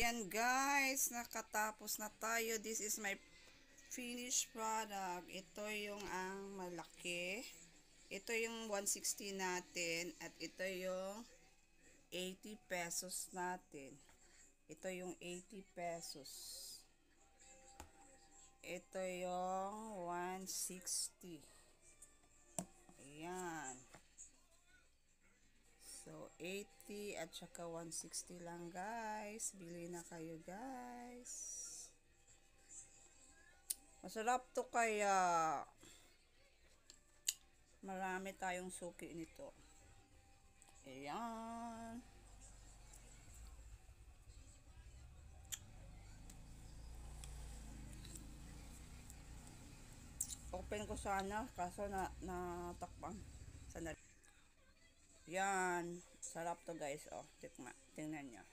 Yan guys, nakatapos na tayo. This is my finished product. Ito yung ang malaki. Ito yung 160 natin. At ito yung 80 pesos natin. Ito yung 80 pesos. Ito yung 160. Ayan. So, 80 at saka 160 lang guys. Bili na kayo guys. Masarap to kaya. Marami tayong suki nito. Ayan. Open ko sana kaso natakpan. Sana. Yan. Sarap to guys. Oh, tingnan nyo.